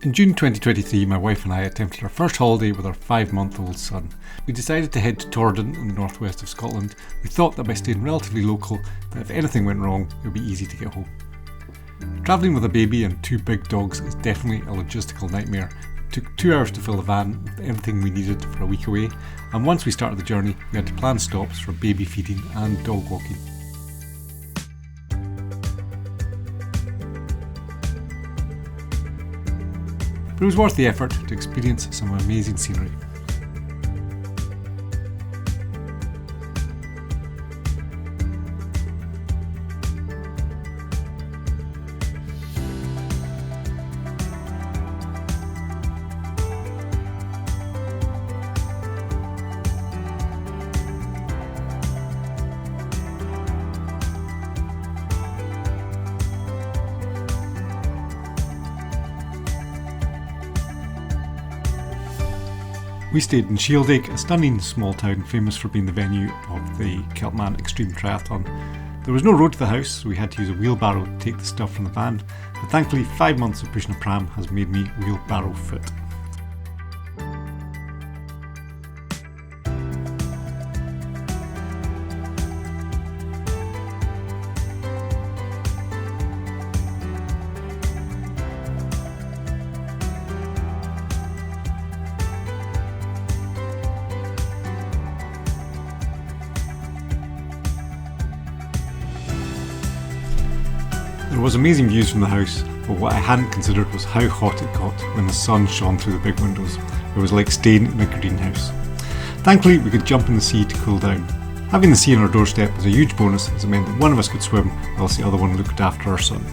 In June 2023, my wife and I attempted our first holiday with our 5-month-old son. We decided to head to Torridon in the northwest of Scotland. We thought that by staying relatively local, that if anything went wrong, it would be easy to get home. Travelling with a baby and 2 big dogs is definitely a logistical nightmare. It took 2 hours to fill the van with everything we needed for a week away, and once we started the journey, we had to plan stops for baby feeding and dog walking. But it was worth the effort to experience some amazing scenery. We stayed in Shieldaig, a stunning small town famous for being the venue of the Scotsman Extreme Triathlon. There was no road to the house, so we had to use a wheelbarrow to take the stuff from the van, but thankfully 5 months of pushing a pram has made me wheelbarrow fit. There was amazing views from the house, but what I hadn't considered was how hot it got when the sun shone through the big windows. It was like staying in a greenhouse. Thankfully, we could jump in the sea to cool down. Having the sea on our doorstep was a huge bonus, as it meant that one of us could swim whilst the other one looked after our son.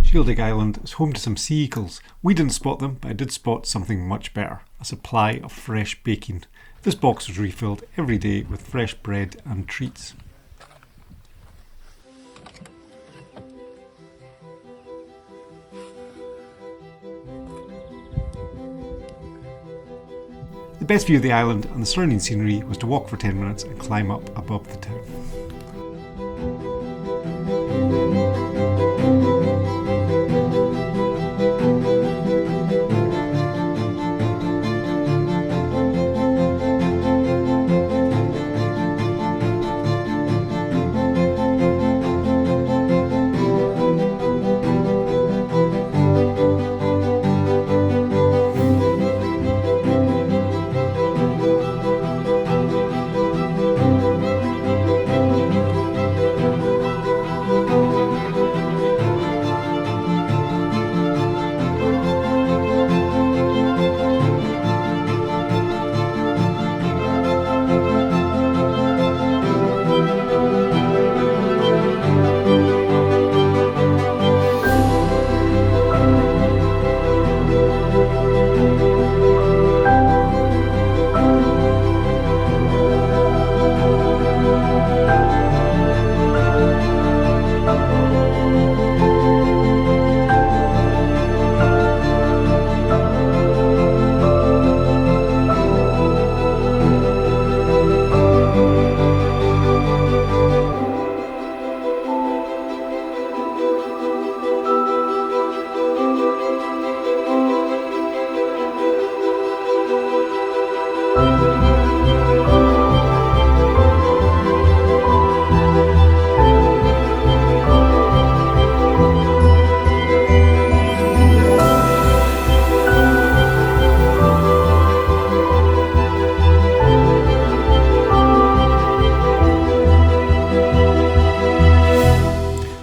Shieldaig Island is home to some sea eagles. We didn't spot them, but I did spot something much better, a supply of fresh bacon. This box was refilled every day with fresh bread and treats. The best view of the island and the surrounding scenery was to walk for 10 minutes and climb up above the town.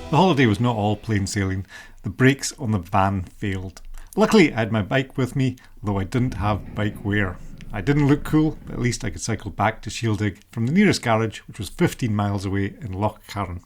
The holiday was not all plain sailing. The brakes on the van failed. Luckily, I had my bike with me, though I didn't have bike wear. I didn't look cool, but at least I could cycle back to Shieldaig from the nearest garage, which was 15 miles away in Lockhart.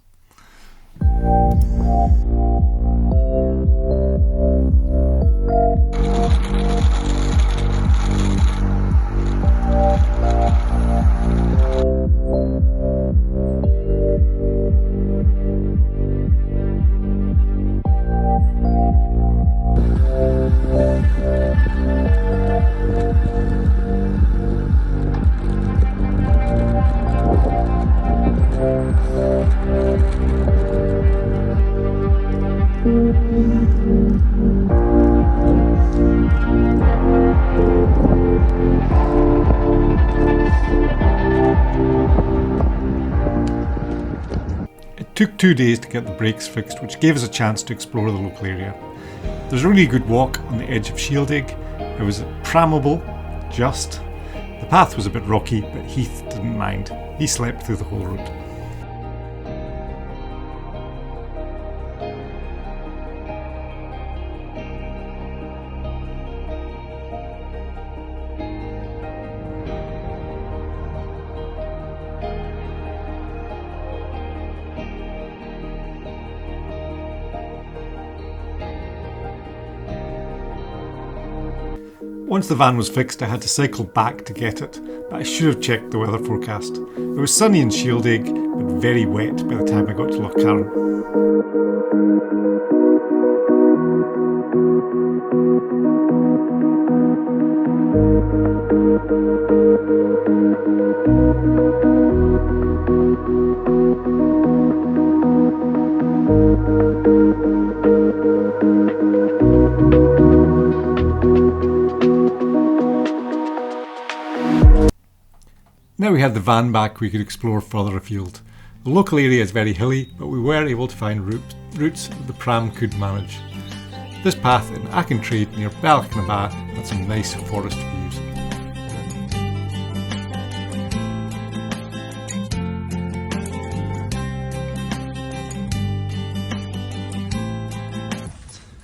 It took 2 days to get the brakes fixed, which gave us a chance to explore the local area. There's a really good walk on the edge of Shieldig. It was prammable, just. The path was a bit rocky, but Heath didn't mind. He slept through the whole route. Once the van was fixed, I had to cycle back to get it, but I should have checked the weather forecast. It was sunny in Shieldig, but very wet by the time I got to Lockhart. Now we had the van back, we could explore further afield. The local area is very hilly, but we were able to find routes that the pram could manage. This path in Achontrade near Balchnaba had some nice forest views.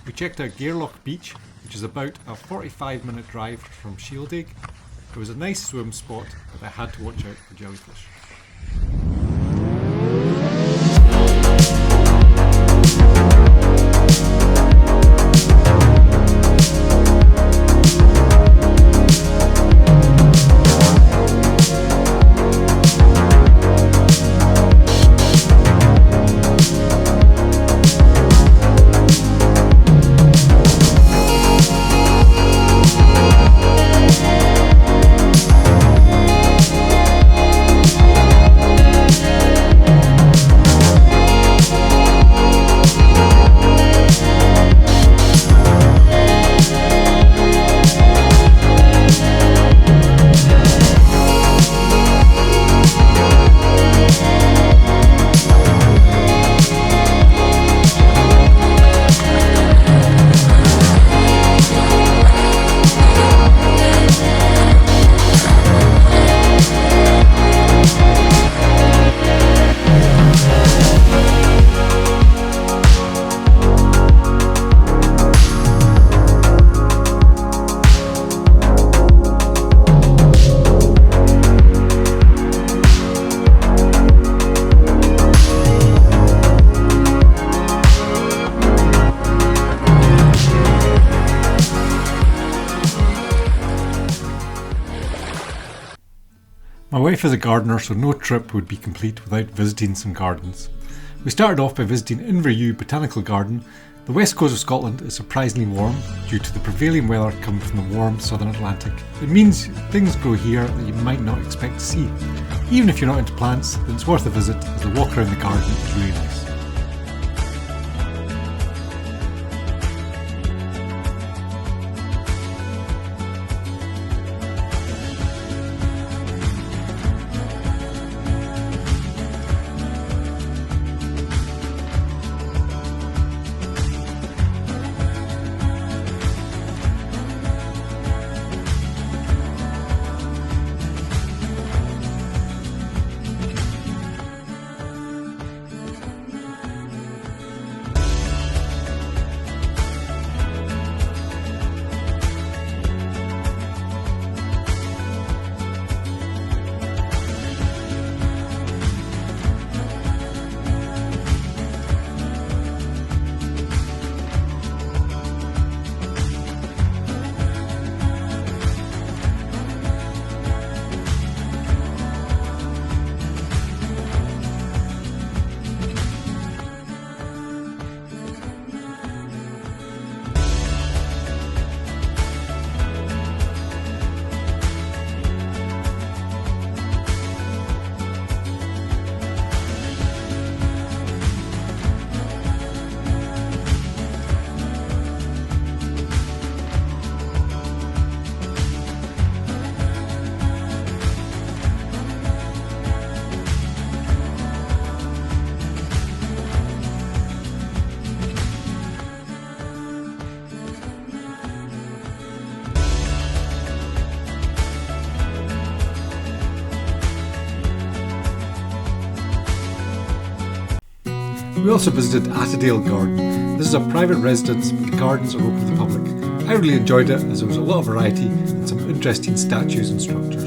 We checked out Gairloch Beach, which is about a 45-minute drive from Shieldig. It was a nice swim spot, but I had to watch out for jellyfish. My wife is a gardener, so no trip would be complete without visiting some gardens. We started off by visiting Inverview Botanical Garden. The west coast of Scotland is surprisingly warm due to the prevailing weather coming from the warm southern Atlantic. It means things grow here that you might not expect to see. Even if you're not into plants, then it's worth a visit as the walk around the garden is really nice. We also visited Attadale Garden. This is a private residence, but the gardens are open to the public. I really enjoyed it as there was a lot of variety and some interesting statues and structures.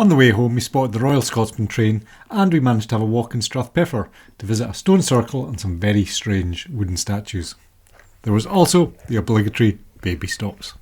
On the way home we spotted the Royal Scotsman train and we managed to have a walk in Strathpeffer to visit a stone circle and some very strange wooden statues. There was also the obligatory baby stops.